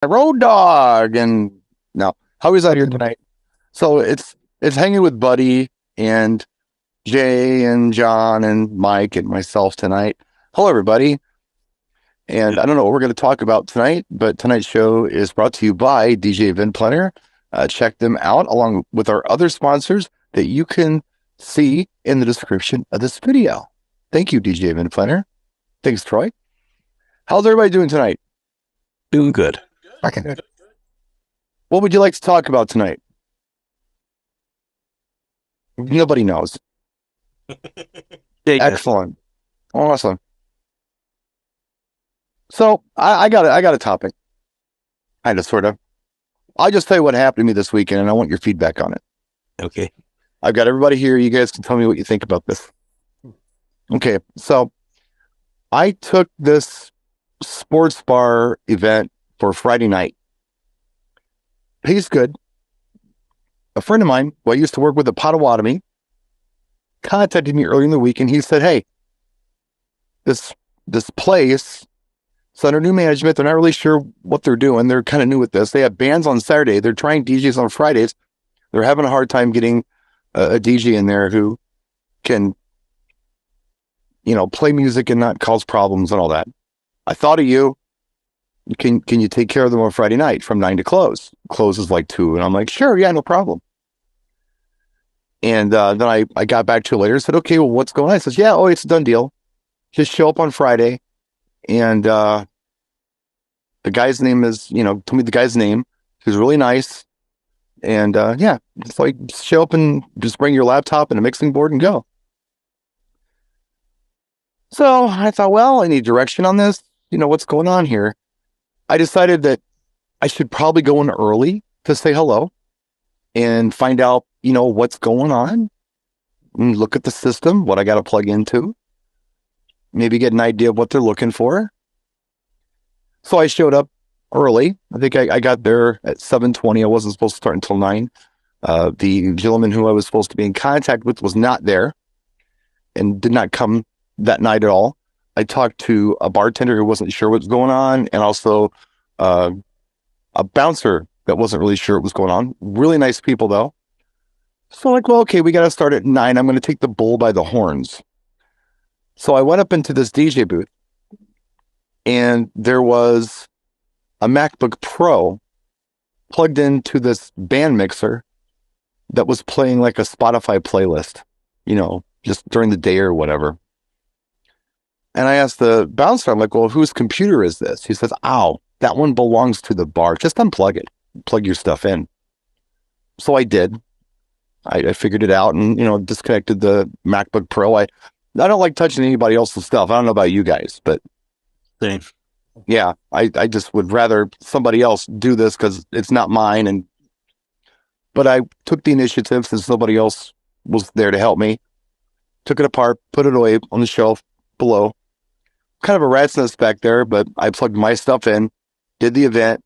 Road Dog, and no, Howie's out here tonight. So it's hanging with Buddy and Jay and John and Mike and myself tonight. Hello, everybody. And I don't know what we're going to talk about tonight, but tonight's show is brought to you by DJ Event Planner. Check them out along with our other sponsors that you can see in the description of this video. Thank you, DJ Event Planner. Thanks, Troy. How's everybody doing tonight? Doing good. Okay. What would you like to talk about tonight? Nobody knows. Excellent. Awesome. So I got a topic. Kind of, sort of. I'll just tell you what happened to me this weekend, and I want your feedback on it. Okay. I've got everybody here. You guys can tell me what you think about this. Okay, so I took this sports bar event for Friday night. Pays good. A friend of mine, who I used to work with at Potawatomi, contacted me early in the week, and he said, "Hey, this place." So under new management, they're not really sure what they're doing. They're kind of new with this. They have bands on Saturday. They're trying DJs on Fridays. They're having a hard time getting a DJ in there who can, play music and not cause problems and all that. I thought of you. Can you take care of them on Friday night from 9 to close? Close is like 2. And I'm like, sure, yeah, no problem. And then I got back to it later and said, okay, well, what's going on? He says, yeah, it's a done deal. Just show up on Friday. And the guy's name is, told me the guy's name. He was really nice. And yeah, it's like show up and just bring your laptop and a mixing board and go. So I thought, well, I need direction on this. What's going on here? I decided that I should probably go in early to say hello and find out, what's going on and look at the system, what I got to plug into, maybe get an idea of what they're looking for. So I showed up early. I think I got there at 7:20. I wasn't supposed to start until 9. The gentleman who I was supposed to be in contact with was not there and did not come that night at all. I talked to a bartender who wasn't sure what was going on, and also a bouncer that wasn't really sure what was going on. Really nice people, though. So like, well, okay, we got to start at 9. I'm going to take the bull by the horns. So I went up into this DJ booth, and there was a MacBook Pro plugged into this band mixer that was playing like a Spotify playlist, just during the day or whatever. And I asked the bouncer, I'm like, well, whose computer is this? He says, ow, that one belongs to the bar. Just unplug it. Plug your stuff in. So I did. I figured it out and, disconnected the MacBook Pro. I don't like touching anybody else's stuff. I don't know about you guys, but Same. yeah, I just would rather somebody else do this because it's not mine. But I took the initiative since nobody else was there to help me. Took it apart, put it away on the shelf below. Kind of a rat's nest back there, but I plugged my stuff in, did the event.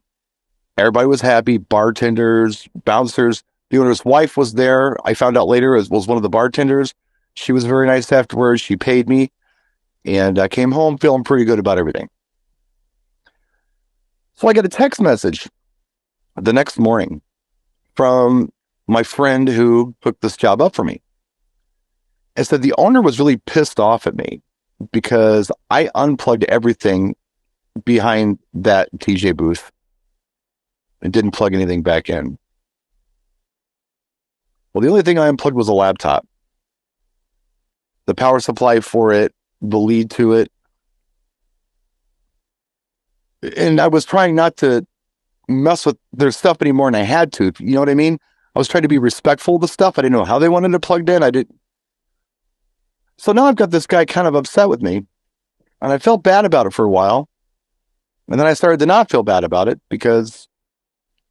Everybody was happy. Bartenders, bouncers. The owner's wife was there. I found out later as was one of the bartenders. She was very nice afterwards. She paid me, and I came home feeling pretty good about everything. So I got a text message the next morning from my friend who took this job up for me. It said the owner was really pissed off at me because I unplugged everything behind that TJ booth and didn't plug anything back in. Well, the only thing I unplugged was a laptop. The power supply for it, the lead to it. And I was trying not to mess with their stuff anymore than I had to. You know what I mean? I was trying to be respectful of the stuff. I didn't know how they wanted it plugged in. I didn't. So now I've got this guy kind of upset with me, and I felt bad about it for a while. And then I started to not feel bad about it because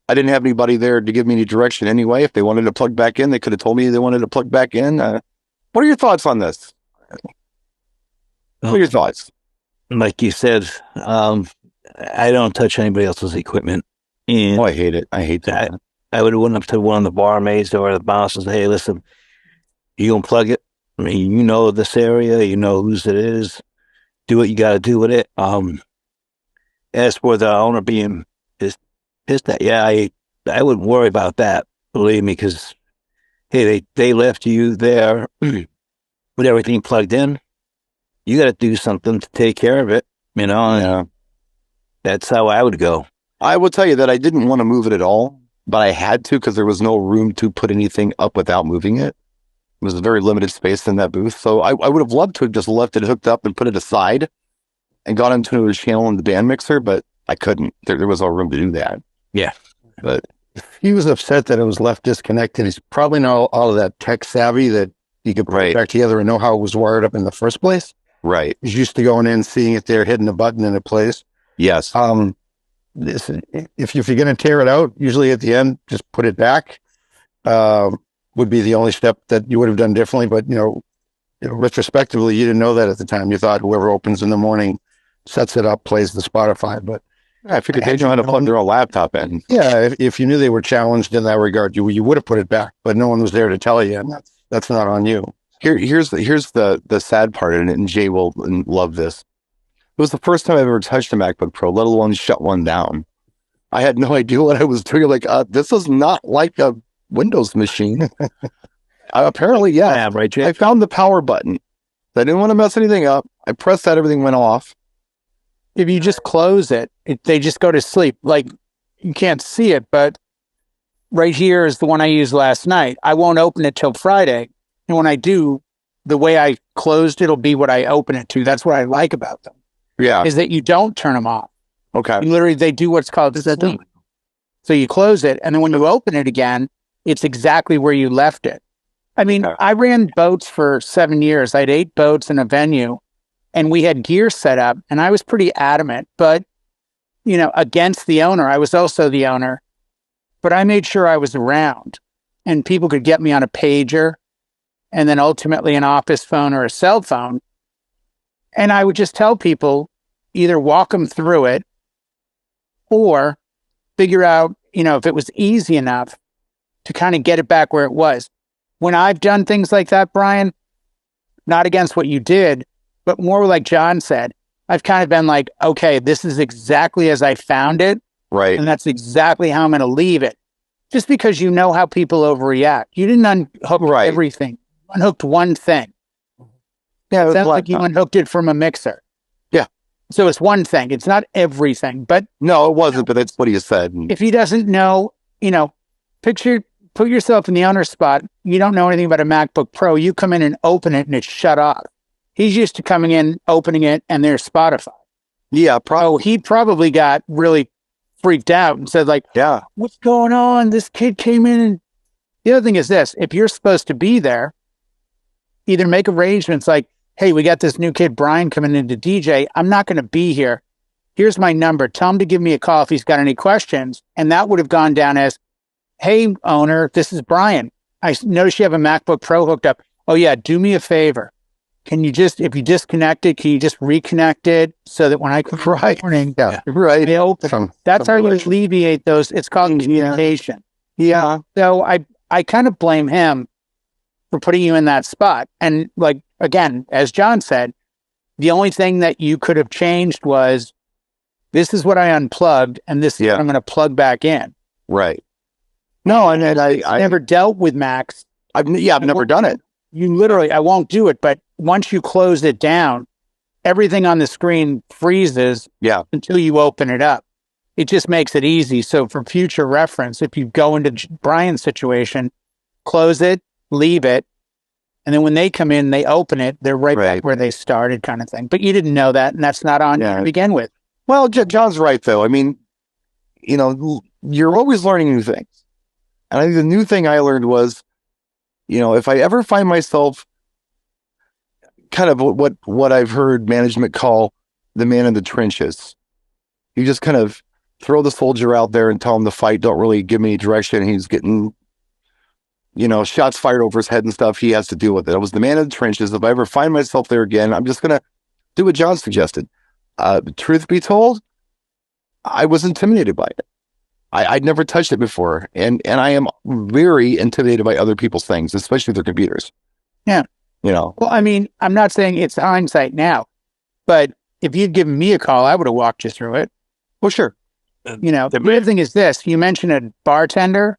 I didn't have anybody there to give me any direction anyway. If they wanted to plug back in, they could have told me they wanted to plug back in. What are your thoughts on this? What are your thoughts? Like you said, I don't touch anybody else's equipment. And I hate it. I hate that. I would have went up to one of the barmaids or the bouncers and say, hey, listen, you gonna plug it? I mean, you know this area, you know whose it is. Do what you got to do with it. As for the owner being pissed at. Yeah, I wouldn't worry about that. Believe me, because hey, they left you there with everything plugged in. You got to do something to take care of it. And Yeah. that's how I would go. I will tell you that I didn't want to move it at all, but I had to because there was no room to put anything up without moving it. It was a very limited space in that booth. So I would have loved to have just left it hooked up and put it aside and got into a channel in the band mixer, but I couldn't. There was no room to do that. Yeah. But He was upset that it was left disconnected. He's probably not all of that tech savvy that he could put it right, back together and know how it was wired up in the first place. right. He's used to going in, seeing it there, hitting a button and it plays. Yes. If you're going to tear it out, usually at the end, just put it back. Would be the only step that you would have done differently. But retrospectively, you didn't know that at the time. You thought whoever opens in the morning sets it up, plays the Spotify. But I figured they know how to plug their own laptop in. yeah, if you knew they were challenged in that regard, you would have put it back. But no one was there to tell you, and that's not on you. Here's the sad part in it, and Jay will love this. It was the first time I've ever touched a MacBook Pro, let alone shut one down. I had no idea what I was doing. Like, this is not like a Windows machine. Apparently, yeah. Yeah, right, Jay? I found the power button. I didn't want to mess anything up. I pressed that, everything went off. If you just close it, they just go to sleep. Like, you can't see it, but right here is the one I used last night. I won't open it till Friday. And when I do, the way I closed it'll be what I open it to. That's what I like about them, Yeah. is that you don't turn them off. Okay. Literally, they do what's called sleep. So you close it, and then when you open it again, it's exactly where you left it. I mean, Okay. I ran boats for 7 years. I had 8 boats in a venue, and we had gear set up, and I was pretty adamant, but, against the owner. I was also the owner, but I made sure I was around, and people could get me on a pager, and then ultimately an office phone or a cell phone. And I would just tell people, either walk them through it or figure out, if it was easy enough to kind of get it back where it was. When I've done things like that, Brian, not against what you did, but more like John said, I've kind of been like, okay, this is exactly as I found it. Right. And that's exactly how I'm going to leave it. Just because you know how people overreact. You didn't unhook everything. Unhooked one thing. Yeah. Sounds like you unhooked it from a mixer. Yeah. So it's one thing. It's not everything. But no, it wasn't. But that's what he said. If he doesn't know, put yourself in the owner's spot. You don't know anything about a MacBook Pro. You come in and open it and it's shut off. He's used to coming in, opening it, and there's Spotify. Yeah. He probably got really freaked out and said, like, yeah, what's going on? This kid came in. And the other thing is this: if you're supposed to be there, either make arrangements like, hey, we got this new kid, Brian, coming in to DJ. I'm not going to be here. Here's my number. Tell him to give me a call if he's got any questions. And that would have gone down as, hey, owner, this is Brian. I noticed you have a MacBook Pro hooked up. Oh, yeah, do me a favor. Can you just, if you disconnect it, can you just reconnect it so that when I come in the morning, they open. That's how you alleviate those. It's called communication. Yeah. So I kind of blame him for putting you in that spot. And like, again, as John said, the only thing that you could have changed was, this is what I unplugged, and this is what I'm going to plug back in. Right. No, and I never dealt with Macs. I've never done it. You literally, I won't do it, but once you close it down, everything on the screen freezes until you open it up. It just makes it easy. So for future reference, if you go into Brian's situation, close it, leave it, and then when they come in, they open it, they're right back where they started, kind of thing. But you didn't know that, and that's not on you to begin with. Well, John's right, though. I mean, you're always learning new things. And I think the new thing I learned was, if I ever find myself kind of what I've heard management call the man in the trenches, you just kind of throw the soldier out there and tell him to fight. Don't really give me direction. He's getting, shots fired over his head and stuff. He has to deal with it. I was the man in the trenches. If I ever find myself there again, I'm just going to do what John suggested. Truth be told, I was intimidated by it. I'd never touched it before. And I am very intimidated by other people's things, especially their computers. Yeah. Well, I mean, I'm not saying it's hindsight now, but if you'd given me a call, I would have walked you through it. Well, sure. The weird thing is this: you mentioned a bartender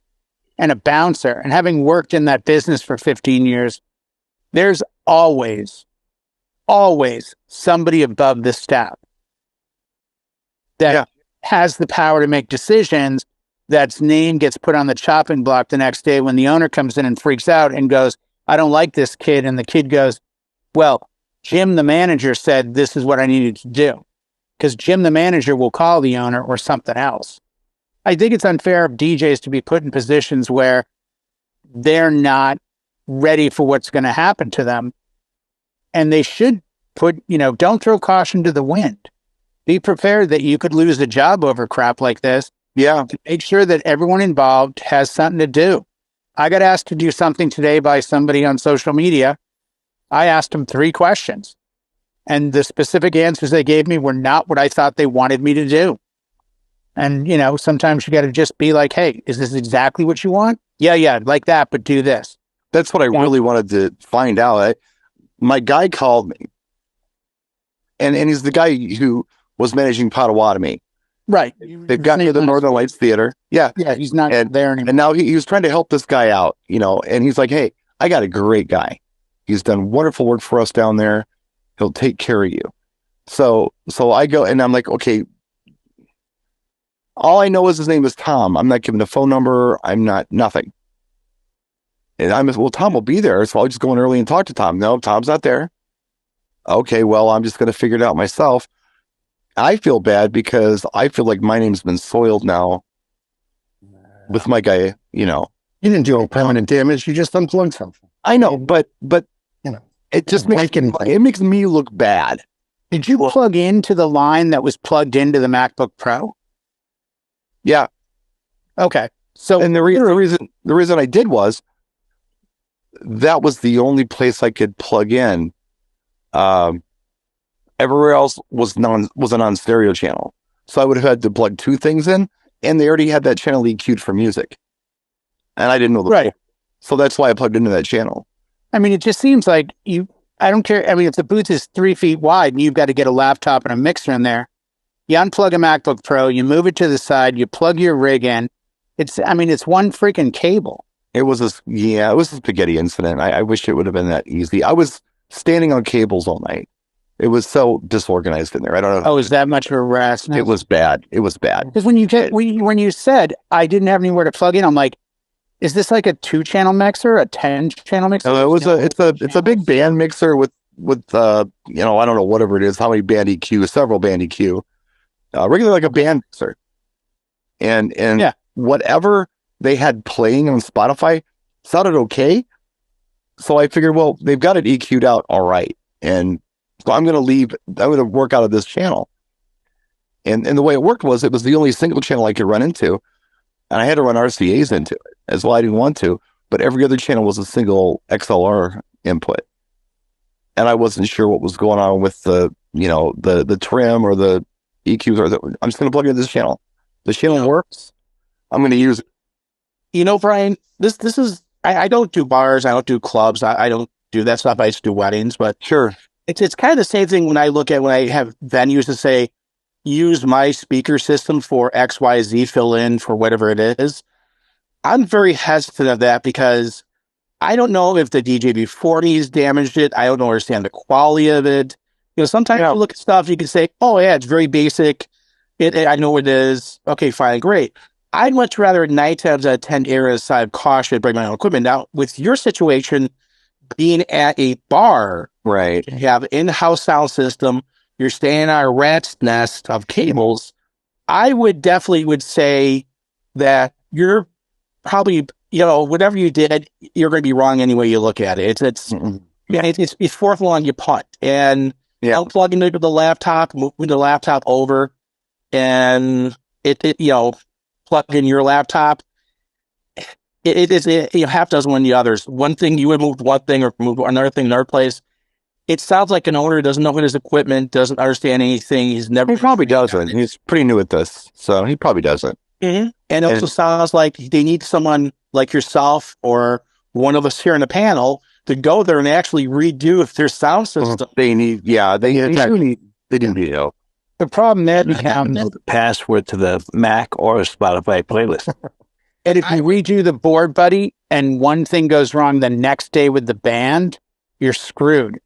and a bouncer, and having worked in that business for 15 years, there's always somebody above the staff that has the power to make decisions. That's name gets put on the chopping block the next day when the owner comes in and freaks out and goes, I don't like this kid. And the kid goes, well, Jim, the manager, said this is what I needed to do. Because Jim, the manager, will call the owner or something else. I think it's unfair of DJs to be put in positions where they're not ready for what's going to happen to them. And they should don't throw caution to the wind. Be prepared that you could lose a job over crap like this. Yeah. To make sure that everyone involved has something to do. I got asked to do something today by somebody on social media. I asked them 3 questions. And the specific answers they gave me were not what I thought they wanted me to do. And, sometimes you got to just be like, hey, is this exactly what you want? Yeah, like that, but do this. That's what I really wanted to find out. My guy called me. And he's the guy who was managing Potawatomi. Right. They've gotten to the Northern Lights Theater. Yeah. Yeah, he's not there anymore. And now he was trying to help this guy out, and he's like, hey, I got a great guy. He's done wonderful work for us down there. He'll take care of you. So I go and I'm like, okay, all I know is his name is Tom. I'm not giving a phone number. I'm not nothing. And Tom will be there. So I'll just go in early and talk to Tom. No, Tom's not there. Okay, well, I'm just going to figure it out myself. I feel bad because I feel like my name's been soiled now with my guy, You didn't do a permanent damage. You just unplugged something. I know, but it just makes me look bad. Did you plug into the line that was plugged into the MacBook Pro? Yeah. Okay. So, and the reason I did was that was the only place I could plug in. Everywhere else was a non-stereo channel. So I would have had to plug 2 things in, and they already had that channel EQ'd for music. And I didn't know right. So that's why I plugged into that channel. I mean, it just seems like I don't care. I mean, if the booth is 3 feet wide and you've got to get a laptop and a mixer in there, you unplug a MacBook Pro, you move it to the side, you plug your rig in. It's one freaking cable. It was a spaghetti incident. I wish it would have been that easy. I was standing on cables all night. It was so disorganized in there. I don't know. Oh, is that much of a harassment? It was bad. It was bad. Because when you said I didn't have anywhere to plug in, I'm like, is this like a 2-channel mixer, a 10-channel mixer? No, it's a big band mixer with I don't know, whatever it is, how many band EQ, several band EQ, regularly like a band mixer, and whatever they had playing on Spotify sounded okay. So I figured, well, they've got it EQ'd out all right, and so I'm going to work out of this channel. And the way it worked was it was the only single channel I could run into, and I had to run RCAs into it as well. I didn't want to, but every other channel was a single XLR input, and I wasn't sure what was going on with the trim or the EQs. I'm just going to plug in this channel. The channel works. I'm going to use it. Brian, this is I don't do bars. I don't do clubs. I don't do that stuff. I just do weddings, but sure. It's kind of the same thing when I have venues that say, use my speaker system for XYZ, fill in for whatever it is. I'm very hesitant of that because I don't know if the DJ before me's damaged it. I don't understand the quality of it. Sometimes you look at stuff, you can say, oh yeah, it's very basic. I know what it is. Okay, fine, great. I'd much rather 9 times out of 10 errors side caution, bring my own equipment. Now, with your situation, being at a bar, right? You have in-house sound system. You're staying on a rat's nest of cables. I would definitely say that you're probably, whatever you did, you're going to be wrong any way you look at it. It's fourth along you punt, and unplugging into the laptop, moving the laptop over, and plug in your laptop. It is half dozen one the others. One thing you would move one thing or move another thing another place. It sounds like an owner doesn't know his equipment, doesn't understand anything. He probably doesn't. He's pretty new at this, so he probably doesn't. Mm-hmm. And it also sounds like they need someone like yourself or one of us here in the panel to go there and actually redo their sound system. They need help. The problem then I don't know becomes, the password to the Mac or Spotify playlist. and if you redo the board, buddy, and one thing goes wrong the next day with the band, you're screwed.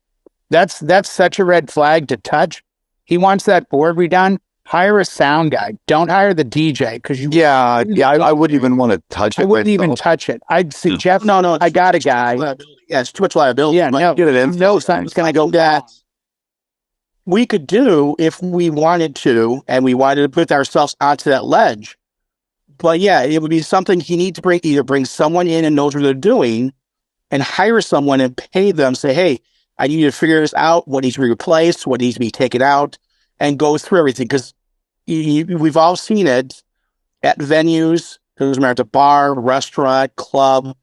That's such a red flag to touch. He wants that board redone. Hire a sound guy. Don't hire the DJ because you. Yeah, I wouldn't even want to touch it. I wouldn't even myself. touch it. I'd see Jeff. No. I got a guy. Yeah, it's too much liability. Yeah, no, Get it in. no, something's gonna go that wrong. we could do if we wanted to, and we wanted to put ourselves onto that ledge. But yeah, it would be something he needs to either bring someone in and knows what they're doing, and hire someone and pay them. Say, hey, I need you to figure this out. What needs to be replaced? What needs to be taken out? And go through everything because we've all seen it at venues. It doesn't matter, at a bar, restaurant, club,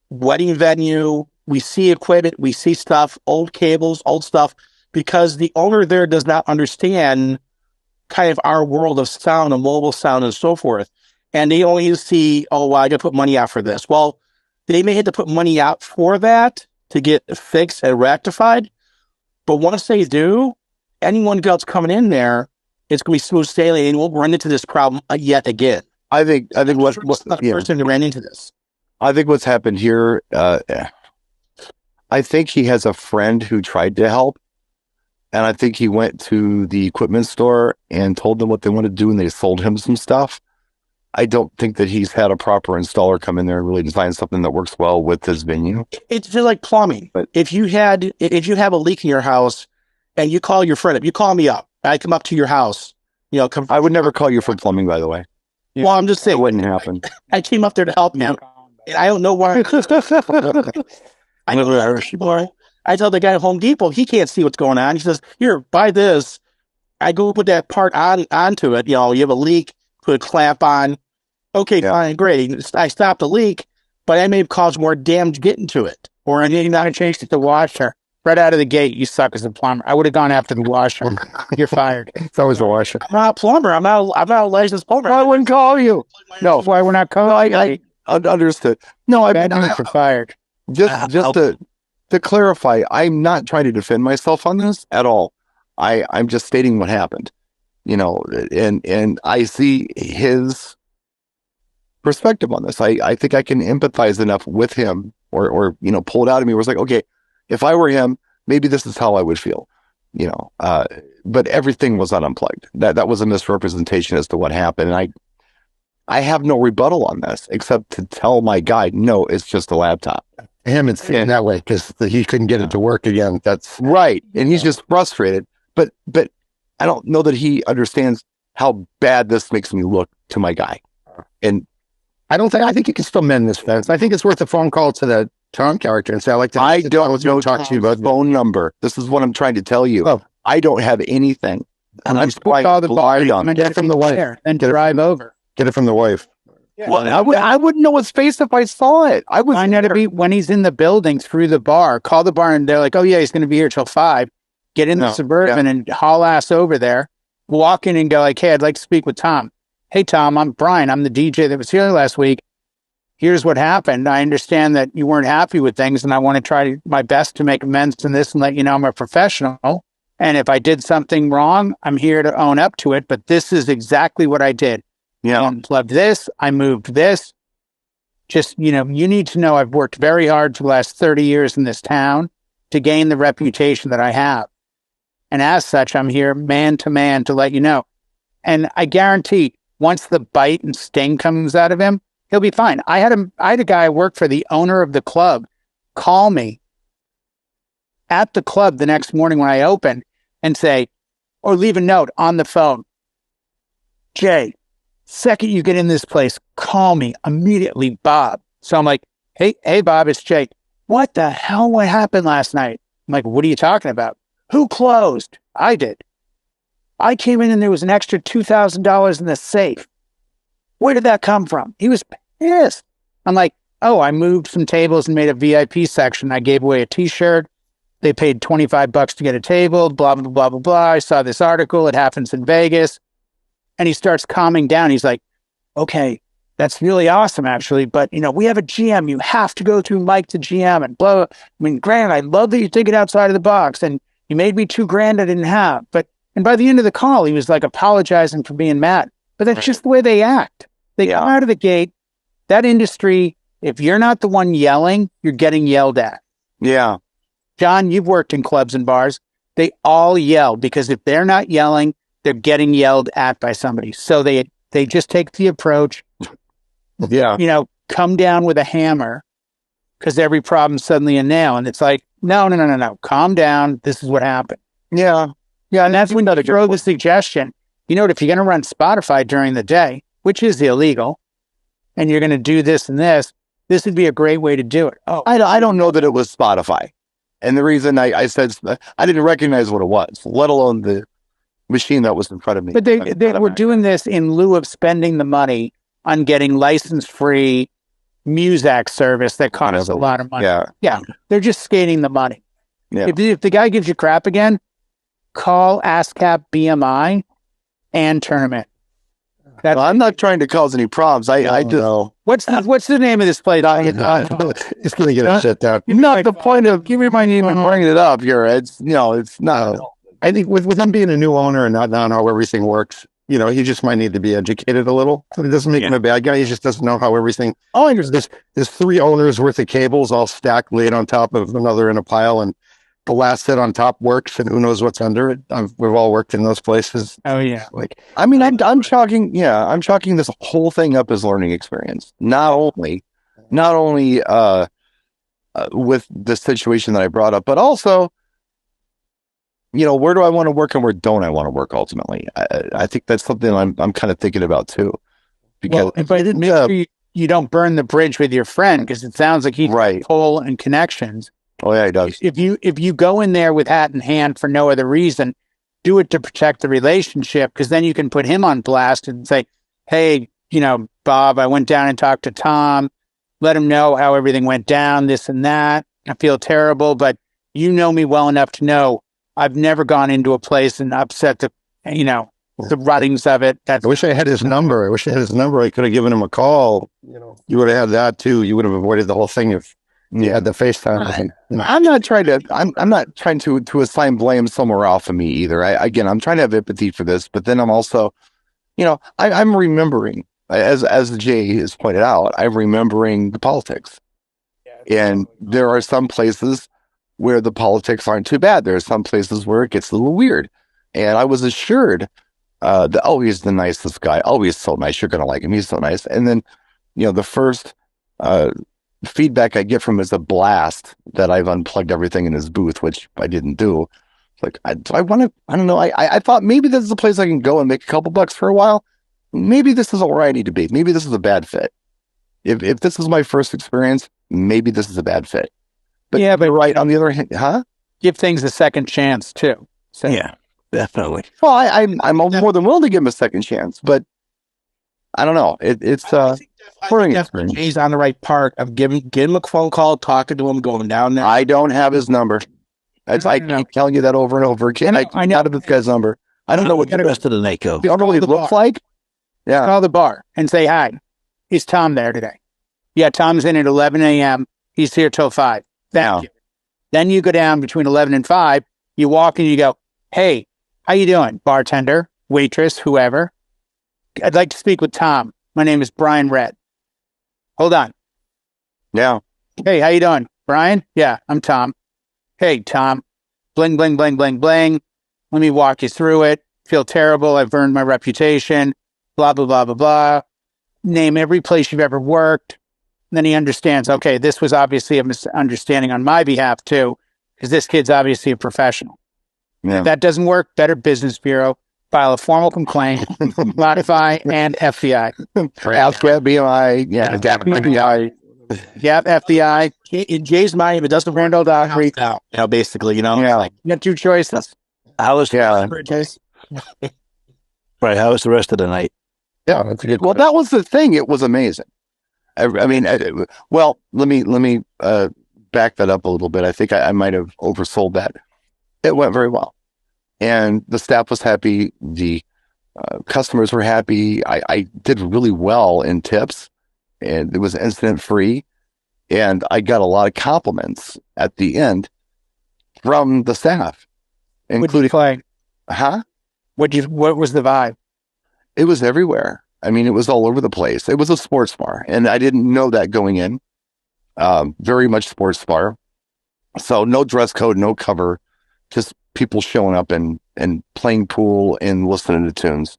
wedding venue. We see equipment, we see stuff, old cables, old stuff, because the owner there does not understand kind of our world of sound and mobile sound and so forth. And they only see, oh, well, I got to put money out for this. Well, they may have to put money out for that to get fixed and rectified. But once they do, anyone else coming in there, it's going to be smooth sailing and we'll run into this problem yet again. I think Not the yeah. first time they ran into this. I think what's happened here, I think he has a friend who tried to help, and I think he went to the equipment store and told them what they wanted to do, and they sold him some stuff. I don't think that he's had a proper installer come in there and really design something that works well with his venue. It's just like plumbing. But if you have a leak in your house and you call your friend up, you call me up, I come up to your house, come. I would never call you for plumbing, by the way. Well, I'm just saying, It wouldn't happen. I came up there to help him. And I don't know why. I know Irish boy. I tell the guy at Home Depot, he can't see what's going on. He says, "Here, buy this." I go put that part onto it. You have a leak, put a clamp on. Okay, Yeah. fine, great. I stopped the leak, but I may have caused more damage getting to it. Or I need not changed it to washer. Right out of the gate, you suck as a plumber. I would have gone after the washer. You're fired. It's always a washer. I'm not a plumber. I'm not a licensed plumber. I wouldn't call you. No, That's why we're not calling. I understood. No, Bad news for fired. just to clarify, I'm not trying to defend myself on this at all. I'm just stating what happened, and I see his perspective on this. I think I can empathize enough with him or pull it out of me where it's like, okay, if I were him, maybe this is how I would feel, but everything was not unplugged. That was a misrepresentation as to what happened. And I have no rebuttal on this except to tell my guy, no, it's just a laptop. Him, it's that way because he couldn't get it to work again. That's Right. And he's just frustrated. But I don't know that he understands how bad this makes me look to my guy. And I think you can still mend this fence. I think it's worth a phone call to the Tom character and say, I don't know talk to you about phone number. This is what I'm trying to tell you. Oh. I don't have anything. And I'm quite call the blind on it. Get it from the wife. And drive over. Get it from the wife. Well, I wouldn't know his face if I saw it. I would Find out to be when he's in the building through the bar. Call the bar and they're like, "Oh yeah, he's going to be here till 5." Get in the Suburban and haul ass over there. Walk in and go like, "Hey, I'd like to speak with Tom." "Hey Tom, I'm Brian. I'm the DJ that was here last week. Here's what happened. I understand that you weren't happy with things, and I want to try my best to make amends in this and let you know I'm a professional. And if I did something wrong, I'm here to own up to it. But this is exactly what I did. I unplugged this. I moved this. Just, you need to know I've worked very hard for the last 30 years in this town to gain the reputation that I have. And as such, I'm here man to man to let you know." And I guarantee once the bite and sting comes out of him, he'll be fine. I had a guy work for the owner of the club call me at the club the next morning when I opened and say, or leave a note on the phone, "Jay, second you get in this place, call me immediately, Bob." So I'm like, hey, Bob, it's Jay. "What the hell? What happened last night?" I'm like, "What are you talking about?" "Who closed?" "I did." "I came in and there was an extra $2,000 in the safe." "Where did that come from?" He was pissed. I'm like, "Oh, I moved some tables and made a VIP section. I gave away a t-shirt. They paid $25 to get a table, blah, blah, blah, blah, blah. I saw this article. It happens in Vegas." And he starts calming down. He's like, "Okay, that's really awesome, actually. But, we have a GM. You have to go through Mike to GM and blah, blah. I mean, Grant, I love that you're thinking outside of the box. And you made me $2,000 I didn't have. But And by the end of the call, he was like apologizing for being mad. But that's just the way they act. They come out of the gate. That industry, if you're not the one yelling, you're getting yelled at. Yeah. John, you've worked in clubs and bars. They all yell because if they're not yelling, they're getting yelled at by somebody. So they just take the approach, come down with a hammer because every problem's suddenly a nail. And it's like, no. Calm down. This is what happened. Yeah. Yeah. And that's when you throw the suggestion, if you're going to run Spotify during the day, which is illegal, and you're going to do this and this would be a great way to do it. Oh, I don't know that it was Spotify. And the reason I said, I didn't recognize what it was, let alone the machine that was in front of me. But they were doing this in lieu of spending the money on getting license-free Muzak service that costs a lot of money. Yeah. They're just skating the money. Yeah. If the guy gives you crap again, call ASCAP BMI and tournament. Well, I'm not trying to cause any problems. I just know. What's the name of this place? It's going to get shut down. Not the point of give me my name and bringing it up here. It's it's not. I think with him being a new owner and not knowing how everything works, he just might need to be educated a little. It doesn't make him a bad guy. He just doesn't know how everything. Oh, there's 3 owners worth of cables all stacked, laid on top of another in a pile, and the last set on top works, and who knows what's under it. We've all worked in those places. Oh yeah. I'm chalking this whole thing up as learning experience. Not only with the situation that I brought up, but also, where do I want to work and where don't I want to work ultimately? I think that's something I'm kind of thinking about too. Because but make sure you don't burn the bridge with your friend, because it sounds like he's pull and connections. Oh yeah, he does. If you go in there with hat in hand for no other reason, do it to protect the relationship, because then you can put him on blast and say, hey, Bob, I went down and talked to Tom, let him know how everything went down, this and that. I feel terrible, but you know me well enough to know I've never gone into a place and upset the ruttings of it. I wish I had his number. I could have given him a call. You would have had that too. You would have avoided the whole thing if you had the FaceTime. I'm not trying to assign blame somewhere off of me either. I'm trying to have empathy for this, but then I'm also, I'm remembering, as Jay has pointed out, I'm remembering the politics. And there are some places where the politics aren't too bad. There are some places where it gets a little weird. And I was assured that, he's the nicest guy. Oh, he's so nice. You're going to like him. He's so nice. And then, the first feedback I get from him is a blast that I've unplugged everything in his booth, which I didn't do. Like, I don't know. I thought maybe this is a place I can go and make a couple bucks for a while. Maybe this isn't where I need to be. Maybe this is a bad fit. If this is my first experience, maybe this is a bad fit. But on the other hand, give things a second chance too. So. Yeah, definitely. Well, I'm more than willing to give him a second chance, but I don't know. It's definitely Jay's on the right part of giving him a phone call, talking to him, going down there. I don't have his number. I keep telling you that over and over again. I know this guy's number. I don't know what the rest of the night goes. I don't know what he looks like. Yeah. Call the bar and say hi. Is Tom there today? Yeah, Tom's in at 11 a.m. He's here till 5. Thank you. Then you go down between 11 and 5. You walk and you go, hey, how you doing? Bartender, waitress, whoever. I'd like to speak with Tom. My name is Brian Red. Hold on. Yeah. Hey, how you doing? Brian? Yeah, I'm Tom. Hey, Tom. Bling, bling, bling, bling, bling. Let me walk you through it. Feel terrible. I've earned my reputation. Blah, blah, blah, blah, blah. Name every place you've ever worked. And then he understands, okay, this was obviously a misunderstanding on my behalf too, because this kid's obviously a professional. Yeah. If that doesn't work, Better Business Bureau, file a formal complaint, Spotify and FBI. FBI, yeah, FBI. Yeah, FBI. In Jay's mind, if it doesn't work, basically, you got 2 choices. How was Right, how was the rest of the night? Yeah, that's a good. Well, that was the thing. It was amazing. Let me back that up a little bit. I think I might have oversold that. It went very well, and the staff was happy. The customers were happy. I did really well in tips, and it was incident free, and I got a lot of compliments at the end from the staff, including. What'd you play? Huh? What was the vibe? It was everywhere. I mean, it was all over the place. It was a sports bar, and I didn't know that going in. Very much sports bar. So no dress code, no cover, just people showing up and playing pool and listening to tunes.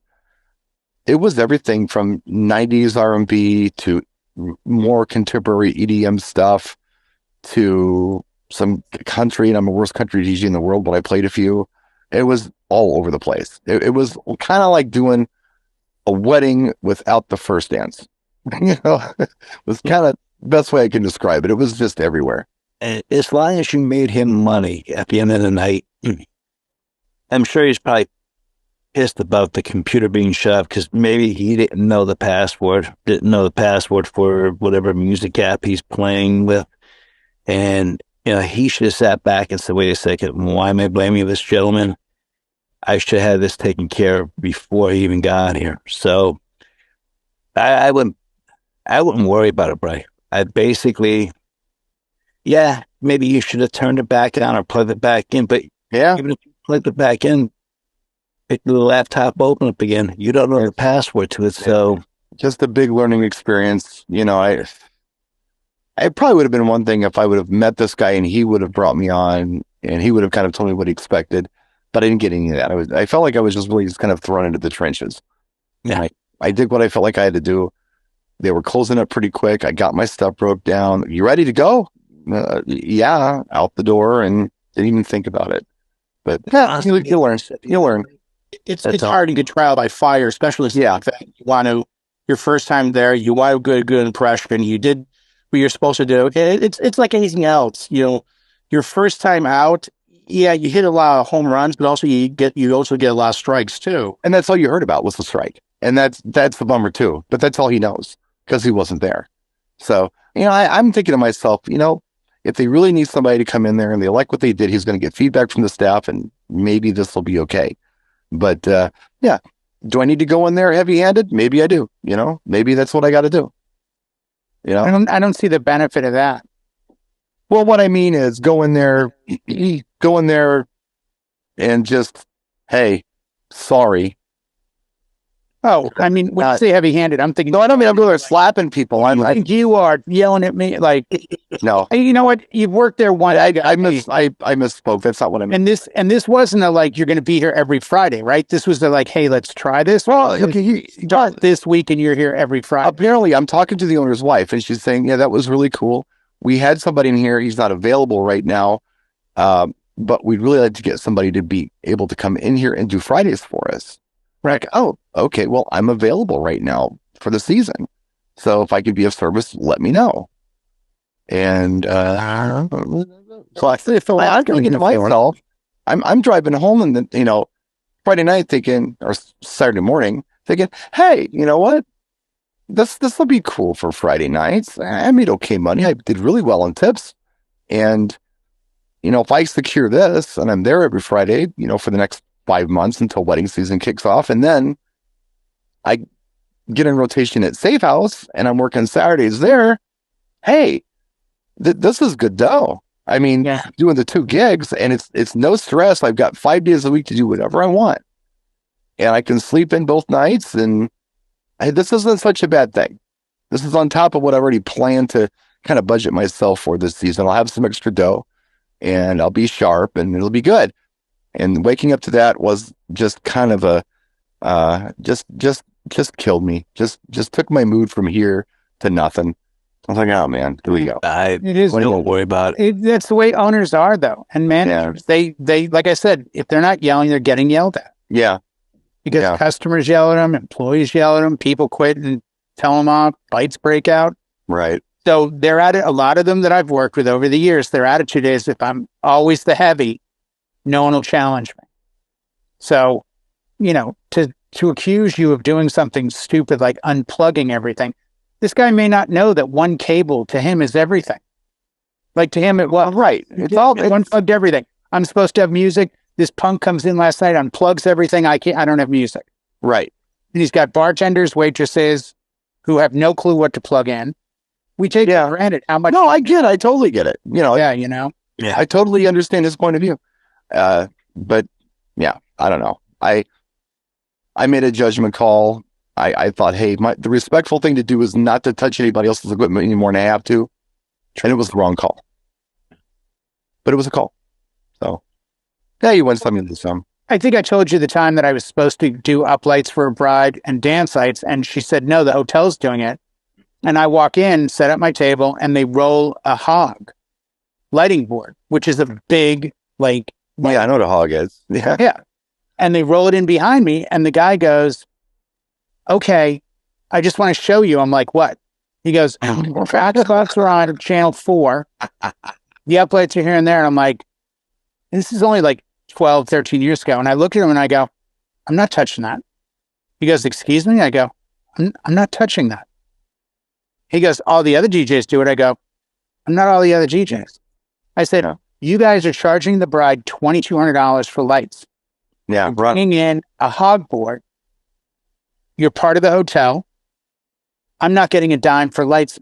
It was everything from 90s R&B to more contemporary EDM stuff to some country, and I'm the worst country DJ in the world, but I played a few. It was all over the place. It was kind of like doing a wedding without the first dance. It was kind of the best way I can describe it. It was just everywhere. And as long as you made him money at the end of the night, I'm sure he's probably pissed about the computer being shut because maybe he didn't know the password for whatever music app he's playing with. And, he should have sat back and said, wait a second, why am I blaming this gentleman? I should have this taken care of before he even got here. So I wouldn't worry about it, Bray. I basically, maybe you should have turned it back on or plugged it back in. But even if you plugged it back in, pick the laptop open up again. You don't know the password to it. So just a big learning experience. I probably would have been one thing if I would have met this guy and he would have brought me on and he would have kind of told me what he expected, but I didn't get any of that. I felt like I was just really just kind of thrown into the trenches. Yeah. I did what I felt like I had to do. They were closing up pretty quick. I got my stuff broke down. You ready to go? Yeah, out the door, and didn't even think about it. But you'll learn. You'll learn. It's hard to get trial by fire, especially if you want to, your first time there, you want a good impression. You did what you're supposed to do. It's like anything else. Your first time out, you hit a lot of home runs, but also you also get a lot of strikes too. And that's all you heard about was the strike. And that's the bummer too. But that's all he knows because he wasn't there. So, I'm thinking to myself, if they really need somebody to come in there and they like what they did, he's going to get feedback from the staff and maybe this will be okay. But do I need to go in there heavy-handed? Maybe I do. Maybe that's what I got to do. I don't see the benefit of that. Well, what I mean is go in there and just, hey, sorry. Oh, I mean, when you say heavy-handed, I'm thinking. No, I don't mean I'm going there slapping people. I think you are yelling at me like. No. You know what? You've worked there once. I misspoke. That's not what I meant. And this wasn't a like you're going to be here every Friday, right? This was like, hey, let's try this. Well, okay, start this week, and you're here every Friday. Apparently, I'm talking to the owner's wife, and she's saying, "Yeah, that was really cool. We had somebody in here. He's not available right now, but we'd really like to get somebody to be able to come in here and do Fridays for us." Like, oh, okay. Well, I'm available right now for the season, so if I could be of service, let me know. And so I'm thinking to myself, I'm driving home and Friday night thinking, or Saturday morning thinking, hey, you know what? This will be cool for Friday nights. I made okay money. I did really well on tips, and if I secure this and I'm there every Friday, for the next 5 months until wedding season kicks off, and then I get in rotation at Safe House and I'm working Saturdays there. Hey, this is good dough. I mean, doing the 2 gigs and it's no stress. I've got 5 days a week to do whatever I want, and I can sleep in both nights. And this isn't such a bad thing. This is on top of what I already planned to kind of budget myself for this season. I'll have some extra dough, and I'll be sharp, and it'll be good. And waking up to that was just kind of a just killed me. Just took my mood from here to nothing. I was like, oh man, here we go. It is. Don't worry about it. That's the way owners are, though, and managers. They like I said, if they're not yelling, they're getting yelled at. Yeah, because customers yell at them, employees yell at them, people quit and tell them off, fights break out. Right. So they're at it. A lot of them that I've worked with over the years, their attitude is, if I'm always the heavy, no one will challenge me. So, to accuse you of doing something stupid like unplugging everything, this guy may not know that one cable to him is everything. Like to him, right. It's unplugged everything. I'm supposed to have music. This punk comes in last night, unplugs everything. I don't have music. Right. And he's got bartenders, waitresses who have no clue what to plug in. We take for granted how much. No, I totally get it. I totally understand his point of view. But yeah, I don't know. I made a judgment call. I thought, hey, the respectful thing to do is not to touch anybody else's equipment any more than I have to. And it was the wrong call. But it was a call. So, yeah, you win some, you lose some. I think I told you the time that I was supposed to do uplights for a bride and dance lights, and she said, no, the hotel's doing it. And I walk in, set up my table, and they roll a hog lighting board, which is a big, like... Yeah, I know what a hog is. Yeah. Yeah. And they roll it in behind me, and the guy goes, okay, I just want to show you. I'm like, what? He goes, Xbox are on channel 4. The uplights are here and there. And I'm like, this is only like 12, 13 years ago. And I look at him and I go, I'm not touching that. He goes, excuse me? I go, I'm not touching that. He goes, all the other DJs do it. I go, I'm not all the other DJs. I said, Yeah. You guys are charging the bride $2,200 for lights. Yeah, You're run. bringing in a hog board. You're part of the hotel. I'm not getting a dime for lights.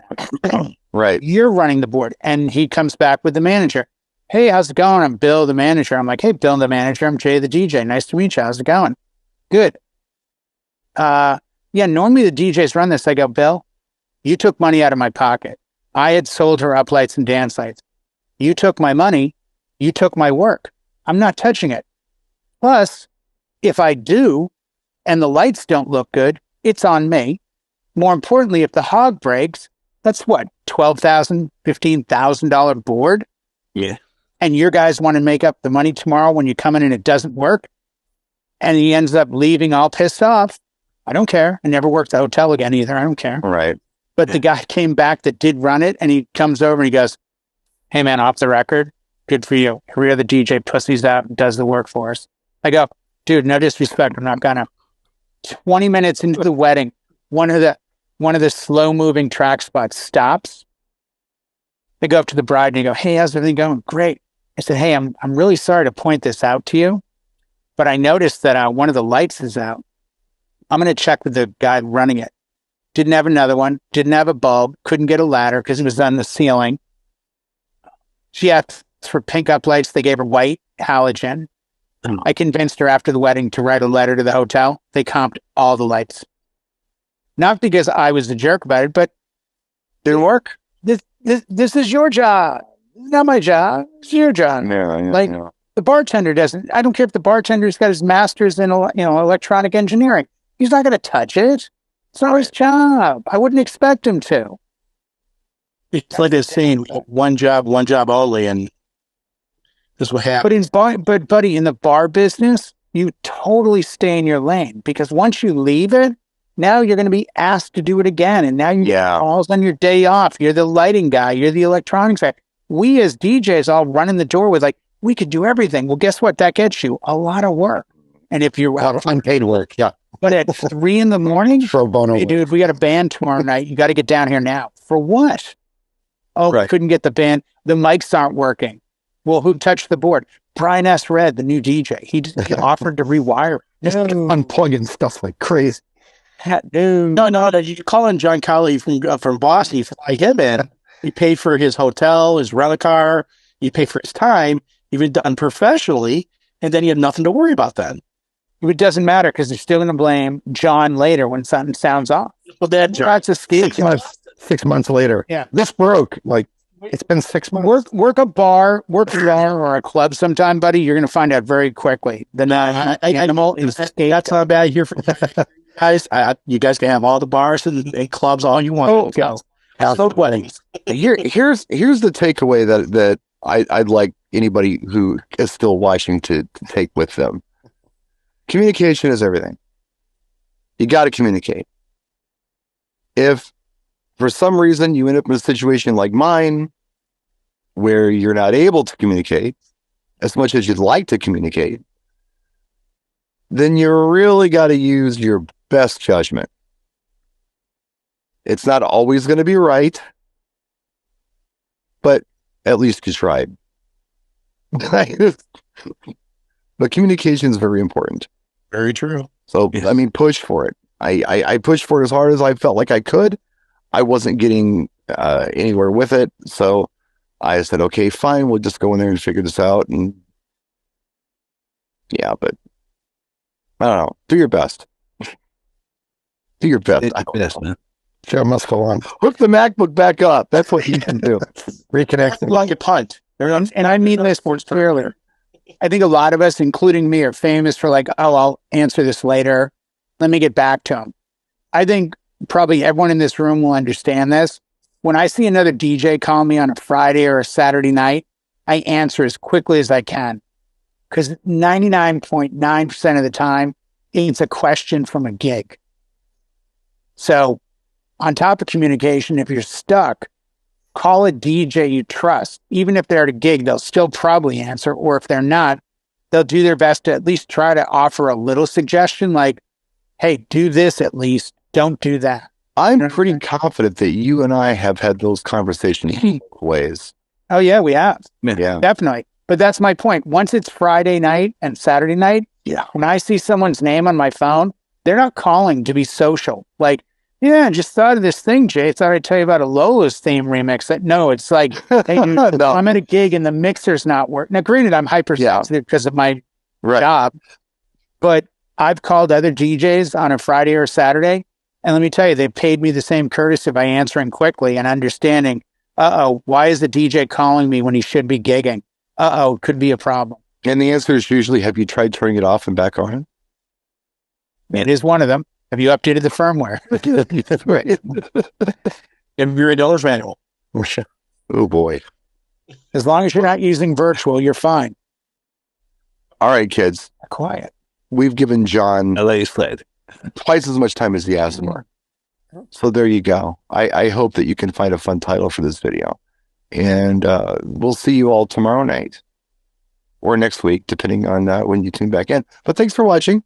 Right. You're running the board. And he comes back with the manager. Hey, how's it going? I'm Bill, the manager. I'm like, hey, Bill, the manager. I'm Jay, the DJ. Nice to meet you. How's it going? Good. Yeah, normally the DJs run this. I go, Bill, you took money out of my pocket. I had sold her up lights and dance lights. You took my money. You took my work. I'm not touching it. Plus, if I do, and the lights don't look good, it's on me. More importantly, if the hog breaks, that's what, $12,000, $15,000 board? Yeah. And your guys want to make up the money tomorrow when you come in and it doesn't work? And he ends up leaving all pissed off. I don't care. I never worked at a hotel again either. I don't care. Right. But the guy came back that did run it, and he comes over and he goes, hey, man, off the record, good for you. Every other DJ pussies out and does the work for us. I go, dude, no disrespect. I'm not gonna. 20 minutes into the wedding, one of the slow-moving track spots stops. They go up to the bride and they go, hey, how's everything going? Great. I said, hey, I'm really sorry to point this out to you, but I noticed that one of the lights is out. I'm going to check with the guy running it. Didn't have another one. Didn't have a bulb. Couldn't get a ladder because it was on the ceiling. She asked for pink up lights. They gave her white halogen. I convinced her after the wedding to write a letter to the hotel. They comped all the lights. Not because I was the jerk about it, but Didn't work? this is your job. It's not my job. It's your job. Yeah. The bartender doesn't. I don't care if the bartender's got his master's in electronic engineering. He's not going to touch it. It's not his job. I wouldn't expect him to. It's like they're saying one job only, and this is what happened. But buddy, in the bar business, you totally stay in your lane, because once you leave it, now you're going to be asked to do it again, and now you get calls on your day off. You're the lighting guy. You're the electronics guy. We as DJs all run in the door with like, we could do everything. Well, guess what? That gets you a lot of work. And if you're Unpaid work. Yeah. but at 3 a.m, Pro bono. hey, dude, we got a band tomorrow night. You got to get down here now. For what? Oh, Right. couldn't get the band. The mics aren't working. Well, who touched the board? Brian S. Red, the new DJ. He offered to rewire it. Just unplugging stuff like crazy. Dude. No, you call in John Colley from Boston. You like him, man. He paid for his hotel, his rental car. He paid for his time, even done professionally, and then he had nothing to worry about then. It doesn't matter because they're still going to blame John later when something sounds off. Well, that That's a skill. 6 months later. Yeah. This broke. Like, it's been 6 months. Work a bar or a club sometime, buddy. You're going to find out very quickly. The animal is that's not bad here for guys. You guys can have all the bars and clubs all you want. So weddings. Here's the takeaway that I'd like anybody who is still watching to take with them. Communication is everything. You got to communicate. If for some reason you end up in a situation like mine where you're not able to communicate as much as you'd like to communicate, then you really got to use your best judgment. It's not always going to be right, but at least you tried. But communication is very important. Very true. So, Yes. I mean, push for it. I pushed for it as hard as I felt like I could. I wasn't getting anywhere with it. So I said, okay, fine. We'll just go in there and figure this out. And yeah, but I don't know. Do your best. Do your best. It's I the don't best, know. man. Show must go on. Hook the MacBook back up. That's what you can do. Reconnect. Like a punt. And I mean this clearly. I think a lot of us, including me, are famous for like, oh, I'll answer this later. Let me get back to him. I think probably everyone in this room will understand this. When I see another DJ call me on a Friday or a Saturday night, I answer as quickly as I can. Because 99.9% of the time, it's a question from a gig. So on top of communication, if you're stuck, call a DJ you trust. Even if they're at a gig, they'll still probably answer. Or if they're not, they'll do their best to at least try to offer a little suggestion like, hey, do this at least. Don't do that. I'm pretty confident that you and I have had those conversations both ways. Oh, yeah, we have. Yeah. Definitely. But that's my point. Once it's Friday night and Saturday night, Yeah. when I see someone's name on my phone, they're not calling to be social. Like, yeah, I just thought of this thing, Jay. Thought I'd tell you about a Lola's theme remix. No, it's like, hey, dude, No. I'm at a gig and the mixer's not working. Now, granted, I'm hypersensitive because of my Right. job, but I've called other DJs on a Friday or Saturday, and let me tell you, they've paid me the same courtesy by answering quickly and understanding, why is the DJ calling me when he should be gigging? Could be a problem. And the answer is usually, have you tried turning it off and back on? It is one of them. Have you updated the firmware? Right. Give your $8 manual. Oh, boy. As long as you're not using virtual, you're fine. All right, kids. Quiet. We've given John LA sled. twice as much time as he asked for. So there you go. I hope that you can find a fun title for this video. And we'll see you all tomorrow night or next week, depending on when you tune back in. But thanks for watching.